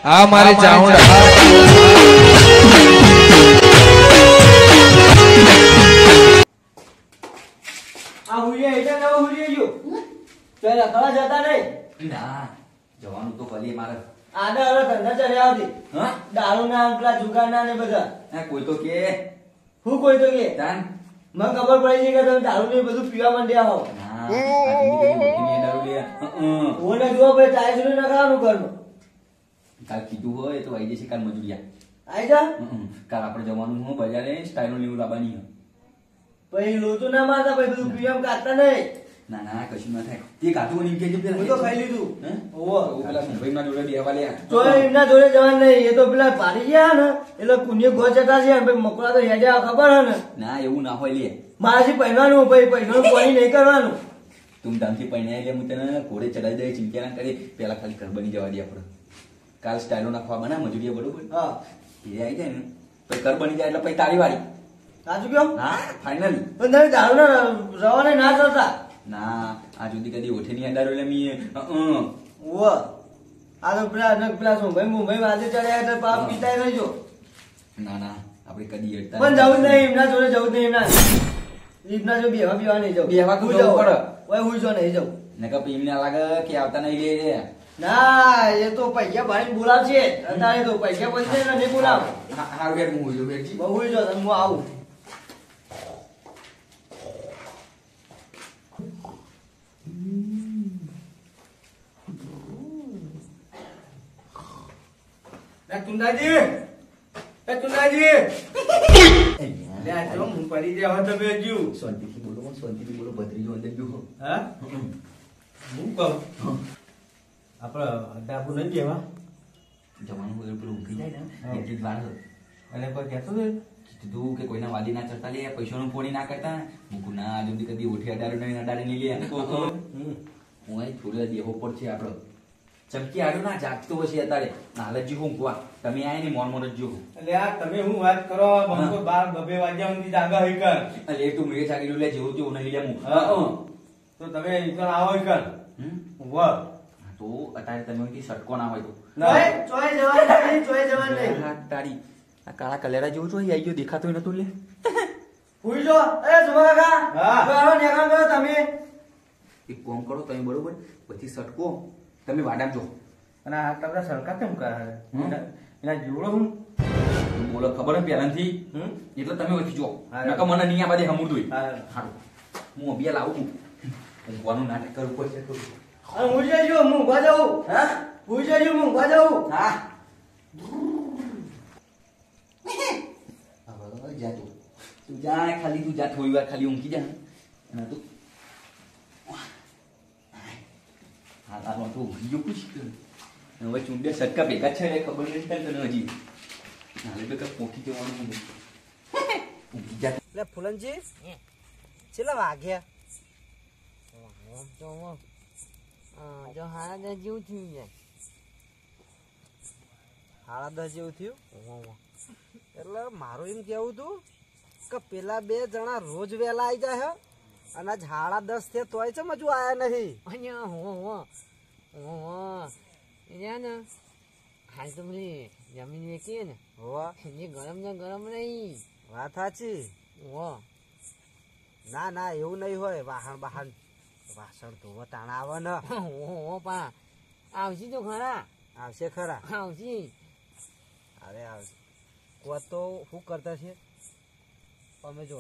આ મારી ચાઉંડા આ હુરિયા એટલે નવો હુરિયા જો પેલા કળા જતા નહીં ના જવાનું તો ભલે મારે આડા હવે ધંધા ચડ્યા આવતી હા દારૂ ના પેલા જુગારના ને બધા આ કોઈ તો કે હું કોઈ તો કે તાન મને ખબર પડી છે કે તમે દારૂ ને બધું પીવા માંડ્યા હો ના આ જિંદગી મોટી દારૂ લે ઓને જો ભાઈ ચાય સુધી ના ખાવાનું ઘરનું કાલ કીધું હોય તો આવી જશે કાલ મજૂરિયા આઈ જા કાલ આપણે જવાનું હું બજારે સ્ટાઈલો લેવું લાવવાની પછી લોચું ના મારતા પછી બધું પીએમ કાઢતા નહીં ના ના કશું ના થાય તે કાઢું નહીં કે હું તો ખાઈ લીધું ઓવો પેલા મુંબઈમાં જોડે બેવા લે તો એમના જોડે જવાનું નહીં એ તો પેલા પાડી ગયા ને એટલે કુન્ય ગો જતા છે ભાઈ મકડા તો હેડ્યા ખબર હે ને ના એવું ના હોય લે મારાથી પહેરવાનું ભાઈ પહેરવાનું પાણી નહીં કરવાનું તું ધામથી પૈણા એટલે હું તને ઘોડે ચડાવી દે ચિંતા ના કરી પેલા ખાલી ઘર બની જવા દે આપણે કાલ સ્ટાઈલો નાખવા બના મજૂરીએ બરોબર હા એ આવી જાય ને પછી ઘર બની જાય એટલે પછી તારી વાળી સાચું કેમ હા ફાઇનલી પણ તમે દારૂ ના રવાને ના કરતા ના આ સુધી કદી ઓઠે ની અંડારો એટલે મી ઓવો આ તો પેલા મુંબઈ આજે ચડ્યા એટલે પાપ પીતા નહીં જો ના ના આપણે કદી હેડતા પણ જવું જ નહીં એમના જોડે જવું જ નહીં એમના જો બેવા બીવા નહીં જવું બેહવા તો જવું પડે. ઓય હું જો નહીં જવું ને કે પછી એમને લાગે કે આવતા નહીં લે ના એ તો પૈસા ભાઈ બોલાવશે અત્યારે તો પૈસા પૈસે ને નહીં બોલાવ હારું યાર હું જો બેઠી બહુ જો હું આવું ચુંદાજી એ ચુંદાજી લે જો હું પડી ગયા હો તમે હજુ શાંતિથી બોલો ભત્રીજો અંદર ગયો હા હું કહું આપણે ડાબુ નહીં જેવા જવાનું હોય પેલું ઊંઘી જાય ને એટલી જ વાર અને કોઈ કહેતો ને કીધું કે કોઈના વાદી ના ચડતા લે પૈસાનું પોણી ના કરતા મૂકું ના જલ્દી કદી ઓઠી અડાડે નહીં લે હું અહીં થોડે દેવો પર છે આપણો ચમકી આવ્યો ના જાગતો હશે અત્યારે નાલજી હું કુવા તમે આય ને મોન મોન જ જો એટલે આ તમે હું વાત કરો બંકો 12 2 વાગ્યા સુધી જાગા હોય કર એટલે તું મેં જાગી લે જેવું તેવું નહીં લે હું તો તમે ઇકન આવો કર વાહ તો અત્યારે તમે કે સટકો ના હોય તો ચોય જવાન નહીં તારી આ કાળા કલેરા જેવું તો આવી ગયો દેખાતો નતું લે હુઈ જો એ સુમા કાકા હા આવો નેકામ કરો તમે એક કોમ કરો તમે બરોબર પછી સટકો તમે વાડામ જો અને આ તમને સરકાર કેમ કરે એના જીવડો હું બોલો ખબર હે પહેલાથી એટલે તમે ઓછી જો નકર મને નહીં આ બાજે હમુરદુઈ હારું હું અબિયા લાવું ઊંઘવાનું નાટક કરવું પડશે થોડું અને હું જઈજો હું ગવા જાઉં હા હું જઈજો હું ગવા જાઉં હા હવે જા તું જા ખાલી તું જા થોડી વાર ખાલી ઊંઘી જા અને તું હા તો ઊંઘી ગયો પૂછ હવે ચૂંડે સટકા ભેગા છે ખબર નથી તને હજી નાલે બે કઈ પોકી જવાનું ઊંઘી જા એટલે ફુલનજી છેલ્લા વાગ્યા જો હાડા 10 જેવું થયું જાય સાડા 10 જેવું થયું એટલે મારું એમ કેવું હતું કે પેલા બે જણા રોજ વહેલા આવી જાય અને આજ 10:30 થયા તોય છે મજુ આયા નહીં અહીંયા અહીંયા ને હાલ તો પેલી જમીન વેચીએ ને હોવા જે ગરમ ને ગરમ નહીં વાત સાચી હો ના ના એવું નહીં હોય વાસણ તો તાણા આવે ને હો પા આવશે તો ખરા આવશે ખરા આવશે અરે આવશે કોઈ તો શું કરતા છે અમે જો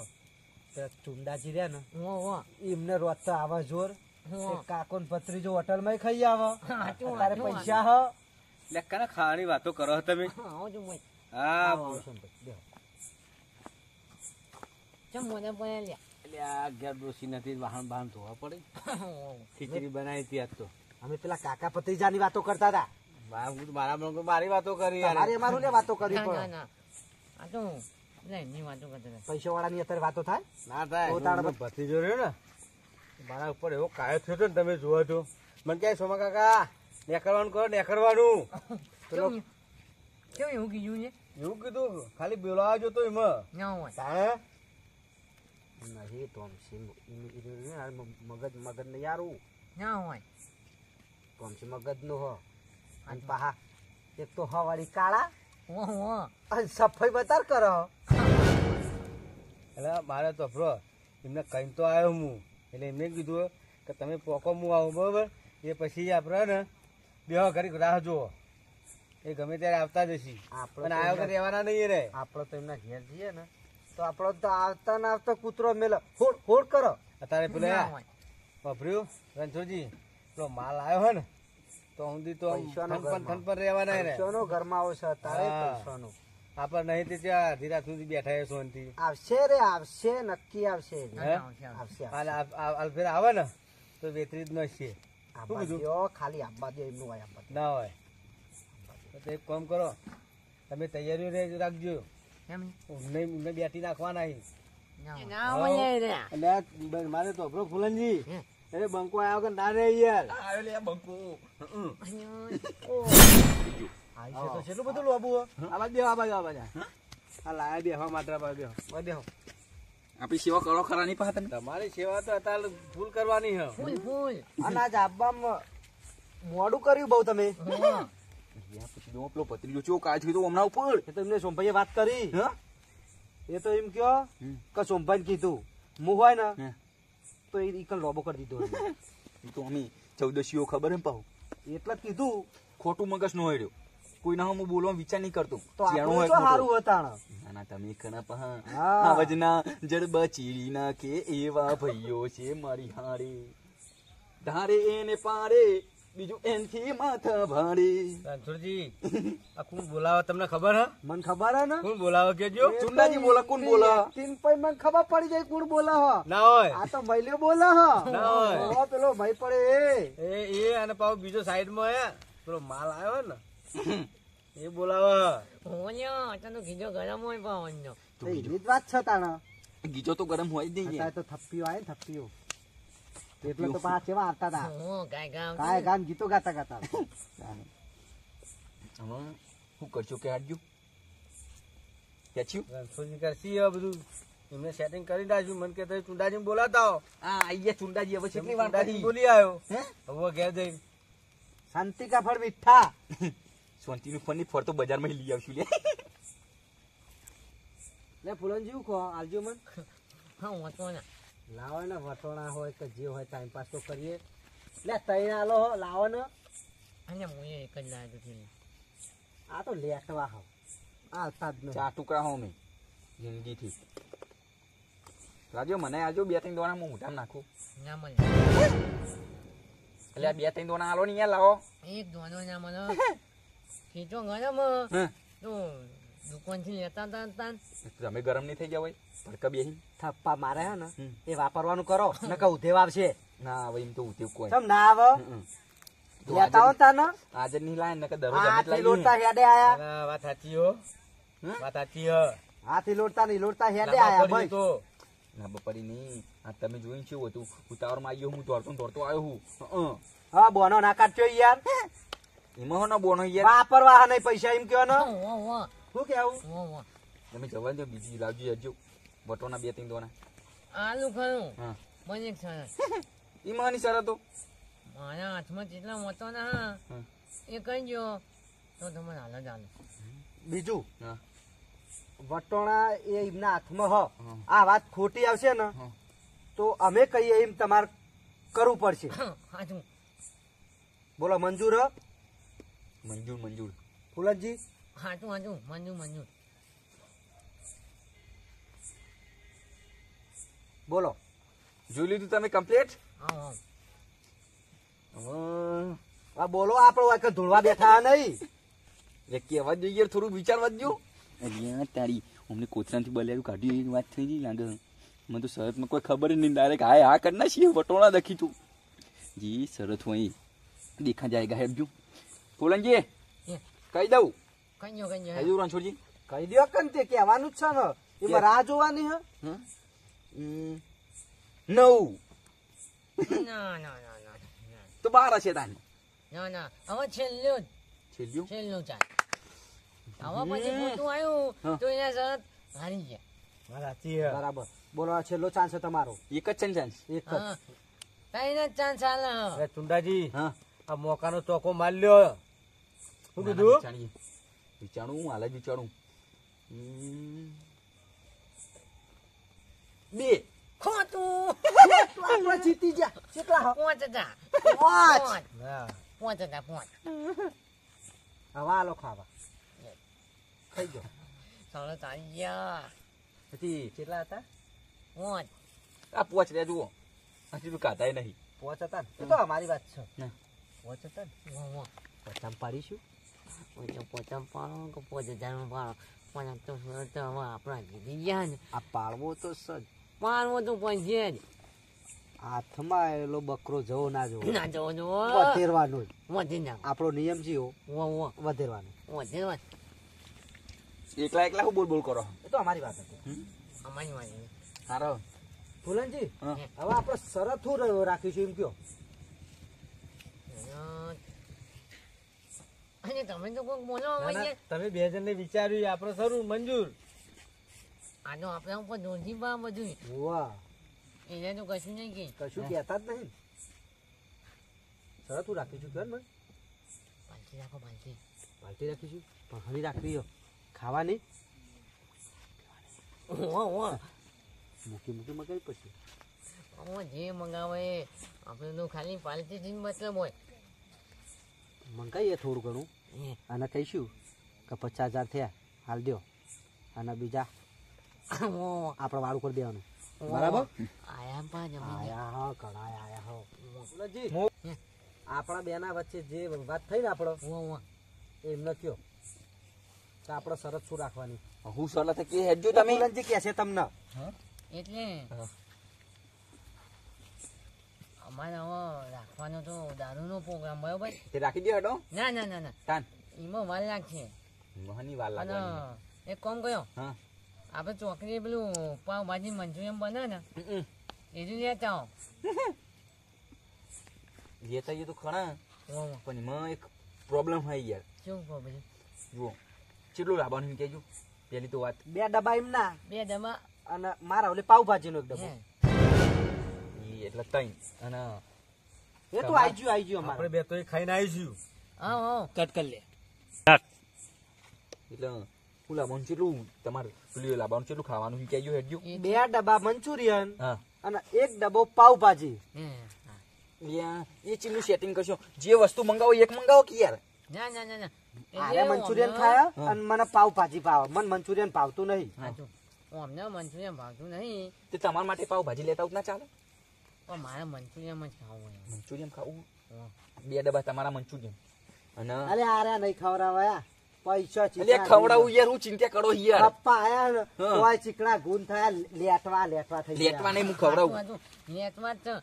ચુંડાજી રહ્યા ને હો એમને રોજ તો આવે જોર કાકો ને પત્રી જો હોટલ માં ખાઈ આવે સાચું તારે પૈસા હ એટલે કને ખાવાની વાતો કરો તમે હા ચમ મને પણ લ્યા એટલે આ ઘેર ડોસી નથી વાહન બાહન ધોવા પડે ખીચડી બનાવી હતી આજ તો અમે પેલા કાકા પત્રીજાની વાતો કરતા હતા મારી વાતો કરી મારી અમારું ને વાતો કરી ના આ તો એમની વાતો કરતા પૈસા વાળા ની અત્યારે વાતો થાય ના થાય ભત્રીજો રહ્યો ને મારા ઉપર એવો કાયો થયો હતો ને તમે જોવા તો મને ક્યાંય સોમા કાકા નેકરવાનું કરો નેકરવાનું કેવું એવું કીધું ને એવું કીધું ખાલી બોલાવા જોતો એમાં ના હોય તારે નહીં તો મગજ ને યારું ના હોય તો મગજ નું હો અને પાહા એક તો હવાળી કાળા ઓહો અને સફાઈ બતાર કરો. એટલે મારે તો બ્રો એમને કહીને તો આવ્યો હું, એટલે એમને કીધું કે તમે પોકો હું આવું બરોબર, એ પછી આપણે ને બે ઘડી રાહ જુઓ, એ ગમે ત્યારે આવતા જ હશી. આપણે પણ તો આવ્યો કે રહેવાના નહીં રે. આપણે તો એમના ઘેર જઈએ ને તો આપણો તો આવતા ને આવતા કૂતરો મેલો હોડ હોડ કરો. અત્યારે ના પેલા હોય. વાપર્યું રણછોડજી પેલો માલ આવ્યો હોય ને તો ઊંધી તો પૈસાનો થનપન રહેવાના રે. પૈસાનો ઘરમાં આવશે તારે હા. પૈસાનો આપણે નહીં તે ત્યાં ધીરા સુધી બેઠા છે સોનથી. આવશે રે આવશે નક્કી આવશે હે? આવશે આવશે. અલ્ફેર આવે ને તો વેતરી જ ન છે. આબા શું કીધું? દ્યો, ખાલી આબા દ્યો, એમનું હોય આબા દ્યો. ના હોય તો એક કામ કરો, તમે તૈયારીઓ રાખજો. એમ એમને બેટી નાખવાના અહીં. ના હોય રે એટલે આ મારે તો અભરો ફૂલનજી હે. અરે બંકો આવ્યો કે ના રે યાર. આવ્યો લે બંકુ. આવી છે તો કેટલું બધું લોબુ હો. આ બાજુ બેહો, આ બાજુ, આ બાજુ. આ લાયા બેહવા માટે આ બાજુ બેહો. આ બેહો. આપણી સેવા કરો ખરા નહીં પાછા તમે. તમારી સેવા તો અત્યારે ફૂલ કરવાની હે. ફૂલ ફૂલ અને આજ આબામાં મોડું કર્યું બહુ તમે. હા પછી જો પેલો પતરીઓ ચો કાચ કીધું હમણાં ઉપર. એ તો એમને સોમભાઈએ વાત કરી. હા એ તો એમ કયો કે સોમભાઈ કીધું હું હોય ને હે. તો એ ઈકન લોબો કરી દીધો એમને. એ તો અમે 14 ખબર એમ પાહુ એટલે જ કીધું ખોટું મગજ નો હેડ્યો. કોઈના હું બોલવાનો વિચાર નહીં કરતો. તો શિયાળો આપણે હોય તો કે સારું મોટો. હતા ને. ના ના તમે કના પા હા. આવજના જડબા ચીરી નાખે એવા ભાઈઓ છે મારી હારે. ધારે એને પારે બીજું એનથી માથા ભાડે. રણછોડજી આ કોણ બોલાવે તમને ખબર હે? મને ખબર હે ને કોણ બોલાવે કેજો. ચુંડાજી બોલા, કોણ બોલા? તીન પೈ મને ખબર પડી જાય કોણ બોલે હ. ના હોય આ તો મહિલો બોલે હ. ના હોય. ઓ પેલો ભાઈ પડે એ અને પાછો બીજો સાઈડમાં હે પેલો માલ આવ્યો ને એ બોલાવે. ઓલ્યો તને કીધો ગરમ હોય પાવનનો એ એની જ વાત છે તાણા. ગીજો તો ગરમ હોય જ નહીં અત્યારે તો થપ્પીઓ આવે ને થપ્પીઓ એટલે તો પાછા કેવા આવતા હતા. હું કાંઈ કામ કાય ગાન ગીતો ગાતા ગાતા. હવે શું કરશો કે હાડજો ક્યાંચ્યું રણછોડજી કરશી હવે બધું એમને સેટિંગ કરી નાખ્યું. મને કે તમે ચુંડાજી બોલાતા હો. આ આઈએ ચુંડાજી હવે કેટલી વાર ચુંડાજી કરી બોલી આવ્યો. હે હવે ઘેર જઈને શાંતિ કા ફળ મીઠા. શાંતિનું ફોન ની ફરતો બજારમાં લઈ આવશું લે. લે ફૂલનજી હું કહો આલજો મન. હા વાંચો ના લાવો ને વટોણા હોય કે જે હોય ટાઈમ પાસ તો કરીએ. લે તૈન આલો હો લાવો ને. અને હું એક જ લાવ્યો છું આ તો લેટવા હાવ આવતા જ નહીં. 4 ટુકડા હો મેં જિંદગીથી. રાજો મને આજો 2-3 દોણા હું મોઢામાં નાખું. ના મળે એટલે આ 2-3 દોણા આલો ને યાર લાવો. એક દોનો ના મળે ખીચો ગરમ હે તો દુકાનથી લેતા હતા તાન તમે ગરમ નહીં થઈ ગયા હોય ભડકા બેહી. થપ્પા મારે હે ને હમ. એ વાપરવાનું કરો નકર ઉધેવ આવશે. ના હવે એમ તો ઉતેવ કોઈ. તમ ના આવે હમ. તો લેતા હો તાને. આજે નહીં લાય નકર દરરોજ અમે જ હાથી લાવીએ. લોટતા હેડે આયા. ના, વાત સાચી હો. હે? વાત સાચી હે. હાથી લોટતા નહીં લોટતા હેડે લાંબા આયા પડ્યું ભાઈ. તો ના બપરી નહીં આ તમે જોઈને શું હતું ઉતાવળમાં આવ્યો હું દોડતો આવ્યો હું. હા બોનો ના કાઢજો યાર. એમાં હો ના બોનો યાર. વાપરવા નહીં પૈસા એમ કયો ને. વો વો શું કેવું વો વો તમે જવા દો બીજી લાવજો યારજો બટોના 2-3 દોણા. આલુ ખરું હા પણ એક સરસ એમાં ની શરતો. મારા હાથમાં જેટલા મોતો ના હા હમ. એ કહી દો તો તમારે હાલ જ હાલો બીજું હા વટોણા એ એમના હાથમાં હ. હા. આ વાત ખોટી આવશે ને હા. તો અમે કહીએ એમ તમારે કરવું પડશે. હાથું બોલો મંજૂર હ મંજૂર ફૂલનજી. હાથું હાથું મંજૂર બોલો જોઈ લીધું તમે કમ્પ્લીટ. આવો હવે આ બોલો આપણો વાંકે ધૂળવા બેઠા નહીં. એક કહેવા જ જોઈએ થોડુંક વિચારવા જ જો. અરે તારી અમને કોથરાથી બલેરું કાઢ્યું એની વાત થઈ ગઈ લાગે. મને તો શરતમાં કોઈ ખબર જ નહીં ડાયરેક્ટ હા કરી નાખીએ વટોણા દખી તું જી શરત હોય દેખા જાયગા હેડજો. ફૂલનજી એ. કહી દઉં કહી દો કહી દઉં રણછોડજી. કહી દો કે તે કહેવાનું જ છે ને એમાં રાહ જોવાની હ. હા 9 ના ના ના ના તો 12 હશે તાને ના ના હવે છેલ્લું છેલ્લું. ચાલ હવે પછી ખોટું આવ્યું હા. તો એના શરત હારી ગયા વાત સાચી હે. બરાબર બોલો આ છેલ્લો ચાન્સ છે તમારો. એક જ છે ને ચાન્સ. એક જ. હા તાઈને જ ચાન્સ હાલ અરે ચુંડાજી હા આ મોકાનો ચોકો માર લ્યો. શું ના, ના, કીધું? વિચારીએ. વિચારું હું હાલ જ વિચારું. 2 ખોટું આપણે જીતી ગયા કેટલા હો? 5,000 પાંચ. ના 5,000 5 હવે આલો ખાવા ખાઈ ગયો સાડા ચાલી ગયા પછી કેટલા હતા 5 આ પોચ રે જુઓ હજી તો કાધાય નહીં. પોચ હતા ને એ તો અમારી વાત છે ના. પોચ હતા ને વાહ પચામ પાડીશું પોચા પાડો કે 5,000 પાડો પણ તો હવે આપણા જીતી ગયા ને આ પાળવો તો સજ પાડવો તો પણ છે જ હાથમાં આવેલો બકરો જવો ના જવો ના જવો જવો વધેરવાનો જ. વધી ના આપણો નિયમ જીવો વાહ વધેરવાનો વધી વાત એકલા એકલા હું બોલ બોલ કરો. એ તો અમારી વાત હતી અમારી વાત સારો. ફુલનજી હા. હવે આપણે શરત શું રાખીશું એમ કયો અને તમે તો કોઈક બોલો ના, હવે ના, યાર. તમે 2 જણને વિચાર્યું આપણે સરું મંજૂર. આ તો આપણે ઉપર દોઢી બા બધું વાહ એને તો કશું નહીં કે કશું કહેતા જ નહીં શરત શું રાખીશું કયો ને મને પાલટી રાખો પાલટી પાર્ટી રાખીશું પણ હણી રાખવી હો. ખાવાની વાહ મૂકી મૂકી મગાવી પછી જે મંગાવે આપણે તો ખાલી પાલટી થી મતલબ હોય મંગાવીએ થોડું ઘણું હે. અને કહીશું કે 50,000 થયા હાલ દો અને બીજા વાહ. આપણે વાળું કરી દેવાનું વાહ. બરાબર આયા પા જમી આયા હો ઘણા આયા હો ફુલનજી, હે. આપણા બેના વચ્ચે જે વાત થઈ ને આપણો વાહ એમને કયો તો આપણે શરત શું રાખવાની હું સલાહ કે હેડજો તમે. ફુલનજી કહે છે તમને એટલે હા. અમારે હવે રાખવાનો તો દારૂનો પ્રોગ્રામ બરોબર તે રાખી દો હેડો. ના ના ના ના તાન એમાં વાર લાગશે મહની વાર અને લાગવાની. એક કામ કયો હા. આપણે ચોકડી પેલું પાવભાજી મંચુરિયન બને ને હમ. એ જ લેતા આવો લેતા એ તો ખરા વાહ. પણ એમાં એક પ્રોબ્લેમ હોય યાર. શું કહો બધું જુઓ કેટલું લાવવાનું એમ કહેજો પેલી તો વાત. 2 ડબ્બા એમના 2 ડબ્બા અને મારા ઓલે પાવભાજીનો એક ડબ્બો હે ઈ એટલે 3 અને એ તો આઈ ગયું આપણે અમારે 2 તો ખાઈને આવીશું. હા કટ કરી લે એટલે હું લાવવાનું કેટલું તમારે પેલું લાવવાનું કેટલું ખાવાનું એમ કહેજો હેડજો. 2 ડબ્બા મંચુરિયન હા. અને 1 ડબ્બો પાવભાજી હે હા. યા એ ચીલું સેટિંગ કરશો જે વસ્તુ મંગાવો એક મંગાવો કે યાર. ના ના ના ના આરે મંચુરિયન ખાયા અને મને પાવભાજી ભાવે મને મંચુરિયન ભાવતું નહીં સાચું અમને મંચુરિયન ભાવતું નહીં તે તમારા માટે પાવભાજી લેતા આવું ના ચાલે. પણ મારે મંચુરિયન જ ખાવું હોય મંચુરિયન ખાવું હા. 2 ડબ્બા તમારા મંચુરિયન અને અરે આરે નહીં ખવડાવ્યા પૈસા એટલે ખવડાવું યાર હું ચિંતા કરો યાર. પપ્પા આયા ને હા. તોય ચીકણા ગુણ થયા લેટવા થઈ ગયા. લેટવા નહીં હું ખવડાવું. સાચું, નેટમાં જ છે.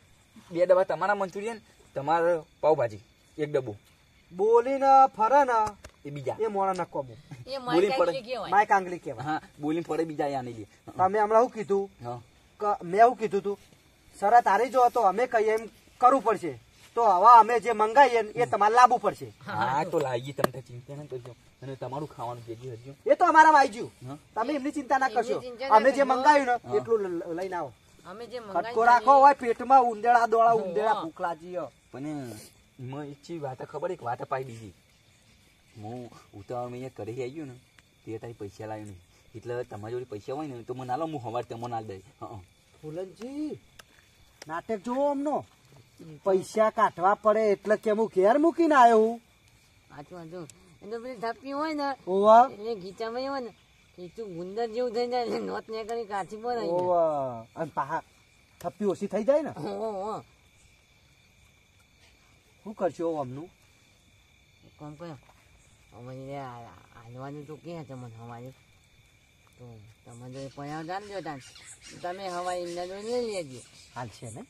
2 ડબ્બા તમારા મંચુરિયન તમારે પાવભાજી 1 ડબ્બો બોલીને ફરે ને એ બીજા. એ મોણા નકોમો એ બોલી મારી પડે. કાંઈ કહેવાય માય કાંગલી કહેવાય હા બોલી પડે બીજા યાર નહીં લે. તમે હમણાં શું કીધું હા. કે મેં એવું કીધું તું શરત હારી જો તો અમે કહીએ એમ કરવું પડશે તો હવે અમે જે મંગાવીએ ને એ તમારે લાવવું પડશે હા તો લાગી તમે ચિંતા ના કરજો અને તમારું ખાવાનું ભેગી હજુ. એ તો અમારામાં આવી ગયું હા. તમે એમની ચિંતા ના કરશો એમની ચિંતા ના અમે જે કરશો. મંગાવ્યું ને હા. એટલું લઈને આવો અમે જે ખટકો રાખો હોય પેટમાં ઉંદેડા દોડા હોવા. ઉંદેડા ભૂખ લાગી હો. પણ એમાં એક ચીજ વાત ખબર એક વાત પાઈ દીધી. હું ઉતાવળ અહીંયા કરી આવ્યો ને તે તારી પૈસા લાવ્યો નહીં એટલે તમારી જોડે પૈસા હોય ને તો મને આલો હું હવાર તમને આલ દઈ. હા ફૂલનજી નાટક જોવો અમનો પૈસા કાઢવા પડે એટલે કે હું ઘેર મૂકીને આવ્યો હું સાચું સાચું એ તો પેલી થપ્પી હોય ને ઓવા એટલે ગીચામાં હોય ને ખીચું ગુંદર જેવું થઈ જાય એટલે નોત ને કરી કાચી પર આવી જાય. ઓવા અને પાહા થપ્પી ઓછી થઈ જાય ને હો. શું કરશો અમનું કોમ કયો અમારી હાલવાનું તો ક્યાં છે મને હવારે તો તમે જો પૈસા જાણજો તાન તમે હવાઈ ઇન્દા લઈ લેજો હાલ છે ને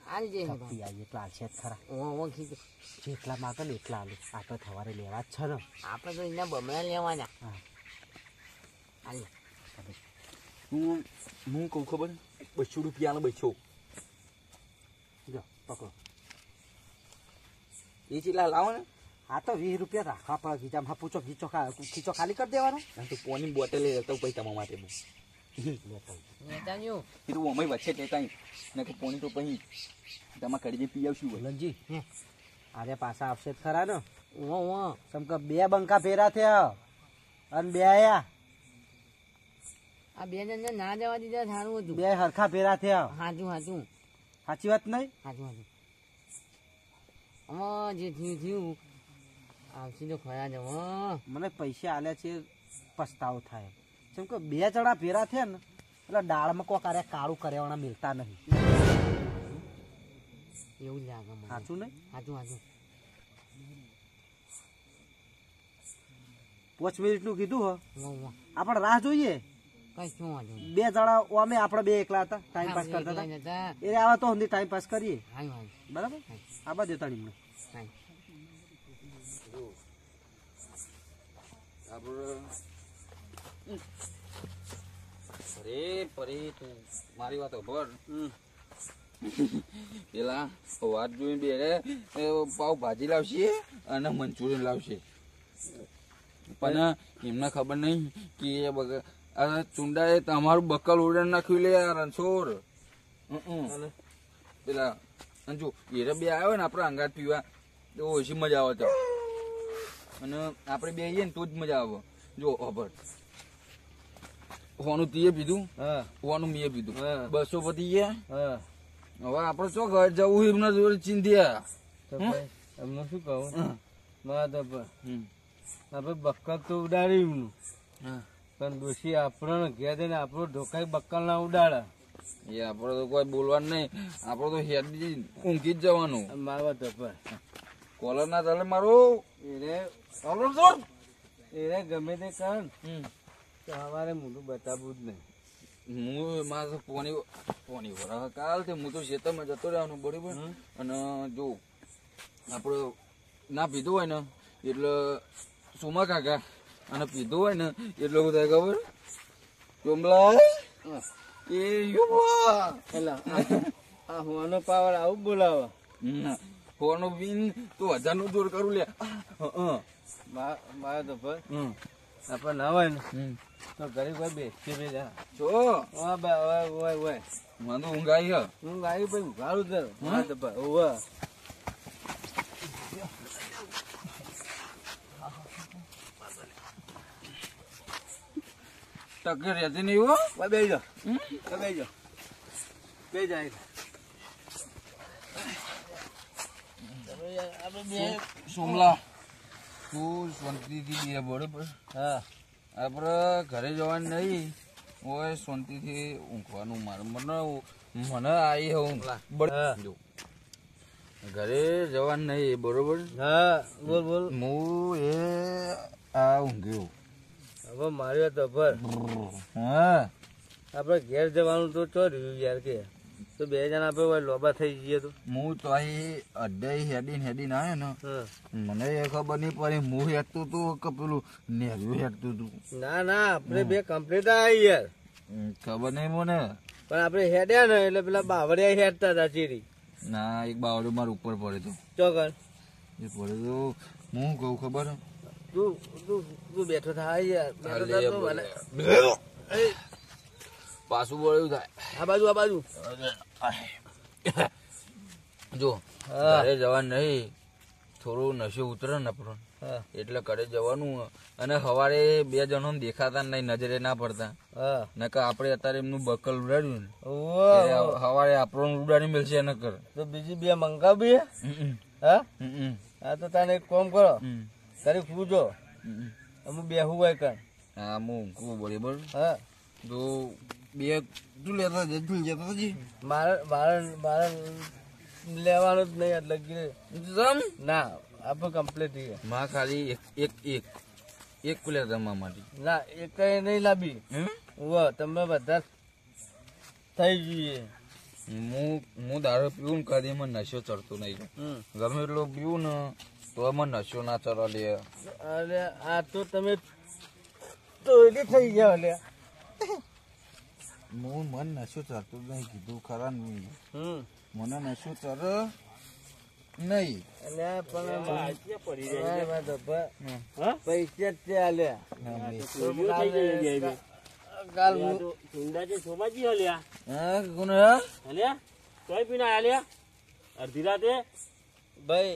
હાલ જે થપ્પી આવી એટલે હાલ છે જ ખરા ઓ ખીચું જેટલા માગે ને એટલા આલું આપણે સવારે લેવા જ છે ને આપણે તો એના બમણા લેવાના હા. હાલ હું કહું ખબર 200 રૂપિયા બસો જો પકડો એ ચેટલા લાવો ને આ તો 20 રૂપિયા રાખવા પડે ગીચામાં પૂછો ખીચો ખાલી કરી દેવાનો આ તો પોની બોટલ લેતા પછી તમારા માટે બહુ લેતા નેતા જો એ તો અમે વચ્ચે જ લેતા ને કે પોની તો પછી તમારે કરી દે પી આવશું હોય. ભુલનજી હે. આજે પાછા આવશે જ ખરા ને કેમ કે 2 બંકા ફેરા થયા અને 2 આયા. આ બે જણને ના જવા દીધા સારું હતું. 2 હરખા ફેરા થયા. હાચું હાચું સાચી વાત નહીં? હાચું હાચું. જે થયું થયું આવશે તો ખરા જ મને પૈસા આલ્યા છે પસ્તાવો થાય. કેમ કે 2 જણા ફેરા થયા ને એટલે દાળમાં કોક આરે કાળું કર્યાવાના મિલતા નહીં. એવું જ લાગે મને. સાચું નહીં? હાચું હાચું. 5 મિનિટનું કીધું હો. વાહ આપણે રાહ જોઈએ. કઈ શું વાંધો 2 જણા અમે આપણે 2 એકલા હતા ટાઈમ પાસ કરતા હતા. એ આવા તો હંધી ટાઈમ પાસ કરીએ. બરાબર? આ બાજુ તાણીમને અરે પરી તું મારી વાત ખબર પેલા વાત જોઈને બે પાવ ભાજી લાવશે અને મંચુરિયન લાવશે પણ એમને ખબર નહીં કે એ ચુંડાએ તમારું બકલ ઉડાન નાખ્યું લે રણછોડ પેલા જો એ બે આવ્યો ને આપડે અંગાત પીવા તો ઓછી મજા આવે તો અને આપણે બે આવીએ ને તો જ મજા આવે. જો ખબર હોનું તીએ પીધું હોનું મેં પીધું 200 પતી ગયા. હવે આપડે શું ઘર જવું એમના જોડે ચિંધ્યા એમને શું કહું આપડે બક્કલ તો ઉડાડી એમનું પણ દોષી આપણને ઘેર જઈને આપણો ઢોકાઈ બક્કલ ના ઉડાડે. એ આપડે તો કોઈ બોલવાનું નહીં. આપડે તો હેડી ઊંઘી જ જવાનું. મારવા તો કોલર ના ચાલે મારું એને ગમે તે કારણ અમારે મોઢું બતાવવું જ નહીં. હું મારે પોની વરા કાલ તે હું તો ખેતરમાં જતો રહેવાનું બરોબર. અને જો આપડે ના પીધું હોય ને એટલે સુમા કાકા અને પીધું હોય ને એટલે બધા ખબર ચોમલા એ આ હોવાનો પાવર આવું બોલાવે. હોવાનો બીન તો 1000 નું જોર કરું લે. મારે તો આપડે ના હોય ને તો ગરીબ હોય બેસી બે જા છો હોય મને તો ઊંઘ આવી હે. હું ગાડી પછી ઉઘાડું ટક્કર રહેતી નહીં હો. બે જાઓ બે જાય સોમલા તું શાંતિથી બે બરોબર. હા આપડે ઘરે જવાનું નહીં હોય શાંતિથી ઊંઘવાનું. મારે મને આવી ઊંઘ જો ઘરે જવાનું નહીં બરોબર. હા બોલ બોલ. હું એ આ ઊંઘ્યો હવે મારી વાત ખબર. હા આપડે ઘેર જવાનું તો ચો રહ્યું યાર કે તો 2 જણા આપડે લોબા થઈ જઈએ તો હું તો અહીં અડ્ડાઈ હેડીને આવ્યો ને મને એ ખબર નહીં પડી હું હેડતું તું કે પેલું નેરું હેડતું તું. ના ના આપડે 2 કમ્પ્લીટ આવ્યા યાર. ખબર નહીં મને પણ આપડે હેડ્યા ને એટલે પેલા બાવળિયા હેડતા હતા ચીરી. ના એક બાવડો માર ઉપર પડે તો ચોકર એ પડે તો હું કહું ખબર તું બેઠો થાય યાર. પાછું બોલ્યું થાય આ બાજુ જો ઘરે જવાનું નહીં. થોડું નશો ઉતરે ને આપણો એટલે ઘરે જવાનું. અને સવારે 2 જણો દેખાતા નહીં નજરે ના પડતા. નકર આપડે અત્યારે એમનું બકલ ઉડાડ્યું ને સવારે આપણને ઉડાડી મળશે નકર તો બીજી 2 મંગાવી. હા તો તને એક કામ કરો તારી પૂછો અમુક બેહું હોય કર. હા હું ઊંઘું બરાબર. હા તો 2 તું લેતા જતા મારે લેવાનું જ નહીં એટલે ના આપડે કમ્પ્લીટ થઈ ગયા. માં ખાલી એક કુલેર રમવા માટે. ના એક નહીં લાવી. તમે બધા થઈ જઈએ. હું દારૂ પીવું ને કદી મને નશો ચડતો નહીં. ગમે એટલો પીવું ને તો મને નશો ના ચડવા લે. અરે આ તો તમે ટોયલી થઈ ગયા લે. મને નશો ચડતો નહીં કીધું ખરા ને. મને નશો ચડ નહીં. પૈસા જ આલે અડધી રાતે ભાઈ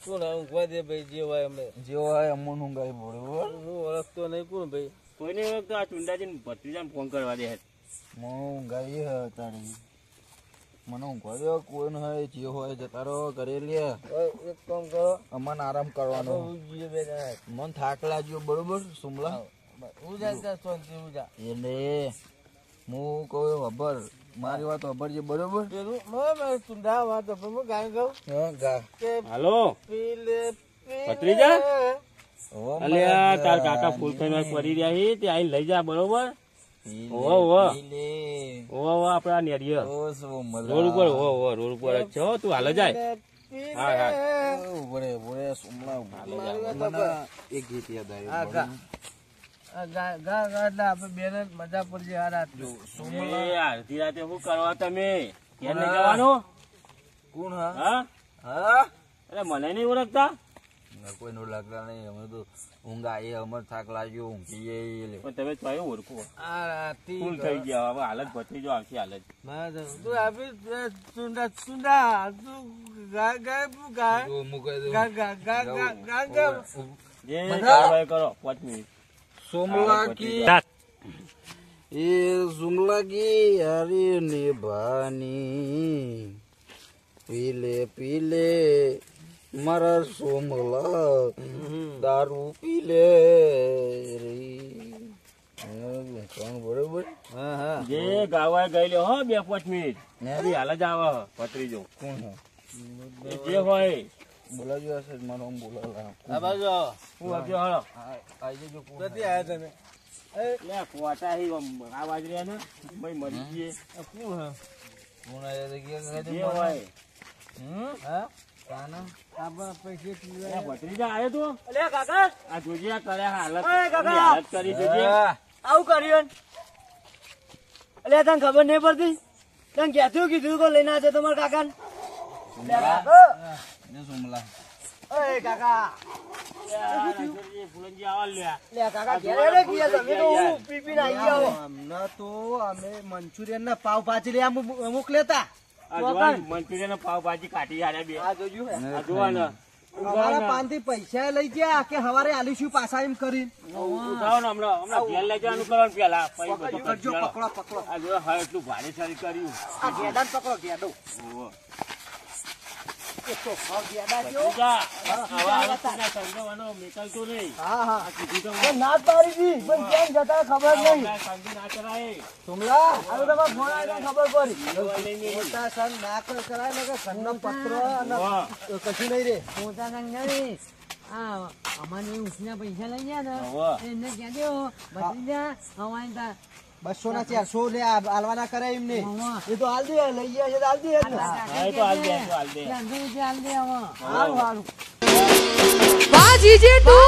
કોણ ઊંઘવા દે ભાઈ જે હોય અમે જે હોય અમન ઊંઘાઈ બરોબર હું ઓળખતો નહીં કોણ ભાઈ કોઈને વખત આ ચુંડાજી ભત્રીજાને ફોન કરવા દે મને ઊંઘાઈ હે તારી મને ઊંઘવા દે કોઈ ન હોય જે હોય જતા રહો ઘરે લે એક કામ કરો અમન આરામ કરવાનો ઊંઘીએ બે જણા મન થાક લાગ્યો બરોબર સુમલા ઉજા ત્યાં શાંતિ ઉજા એટલે હું કહું ખબર મારી વાત ખબર છે બરોબર પેલું મેં ચુંડા વાત હું ગાય ગાઉં હા ગા કે હાલો પીલે ભત્રીજા? ઓ અલ્યા તાર કાકા ફૂલ ખાઈને પડી રહ્યા છે તે આઈને લઈ જા બરોબર ઓવો આપડા નેરિય રોડ ઉપર રોડ ઉપર જ છે હો, તું હાલ જાય હા હા બોરે સુમલા એક ગીત યાદ આ ગા ગા ગા એટલે આપણે બેને મજા પડી જાય આ રાત એ અડધી રાતે શું કરવા તમે ક્યાં લઈ જવાનું કોણ હા હા હા અરે મને નહીં ઓળખતા કોઈ નો લાગતા નહીં અમે તો ઊંઘ આવી અમર થાક લાગ્યો ઊંઘીએ પણ તમે તો ઓળખો આ રાતી ફૂલ થઈ ગયા હવે હાલત ભત્રીજો આવશે હાલત તું આપી ચુંડા ચુંડા તું ગા ગા ગા ગા ગા ગા ગા ગા ગા જે કાર્યવાહી કરો 5 મિનિટ સોમલા કી એ સુમલા કી યારી નિભાની પીલે પીલે મારા સોમલા દારૂ પીલે કોણ બરોબર હા હા જે ગાવા ગયેલો હો 2-5 મિનિટ ને હાલ જ આવે ભત્રીજો કોણ હે જે હોય બોલાજો હશે મારો આમ બોલાલા આ બાજુ આવો. હું વાગ્યો હળો આવી જજો કોણ ક્યાંથી આવ્યા તમે લે કોટા હી આ બાજરી ને ભાઈ મરી ગયે કોણ હા કોણ આવ્યા જે હોય હા કાના આપણા પૈસે લે પીવા ભત્રીજા આવ્યો તો અલે કાકા આ જોજે આ કરે હાલત ઓય કાકા! એની હાલત કરી જોજે આવું કર્યું અલે તને ખબર નહીં પડતી તને ક્યાંથી કીધું કે લઈને આવજો તમારા કાકાને ને સોમલા ઓય કાકા ફૂલનજી આવા લ્યા લે કાકા ઘેરે ગયા તમે તો હું પી પીને આવી જાઓ હમણાં તો અમે મંચુરિયન ના પાવ ભાજી લઈ મોકલેતા આ જોવા મંચુરિયન પાવભાજી કાઢી આડ્યા બે આ જોજો હે. આ જોવા ને અમારા પાનથી પૈસા લઈ ગયા કે હવારે આલીશું પાછા એમ કરી ઉઠાવો ને હમણાં ઘેર લઈ જવાનું કરવાનું પેલા પછી બધું કરજો કરજો. પકડો પકડો આ જો હવે એટલું ભારે સારી કર્યું આ ગેડાને પકડો ગેડો ઓહો. એક તો ભાવ ગેડા જો ભત્રીજા, હવે આ વસ્તુના સમજાવવાનો નીકળતો નહીં. હા હા આ કીધું તો એ ના જ પાડી દી પણ કેમ જતા ખબર નહીં હમણાં સમજી ના કરાય. સુમલા હવે તમારે ફોન આવ્યો ખબર પડી જોવા લઈ નહીં. મોટા સન ના કરાય ને કે ઘરનો પત્ર અને ઓહો. કશું નહીં રે મોટા સંઘારી આ અમારે ઉસના પૈસા લઈ ગયા ને ઓહો. એમને કહી દો ભત્રીજા હવાઈ તા 200 ના 400 લે આલવાના કરે એમને ઓહો. એ તો હાલ દે લઈ ગયા છે તો હાલ દે જ ને. હા, એ તો હાલ દે, એ તો હાલ દે. હાલ દે હવે સારું સારું વાહ જીજે તું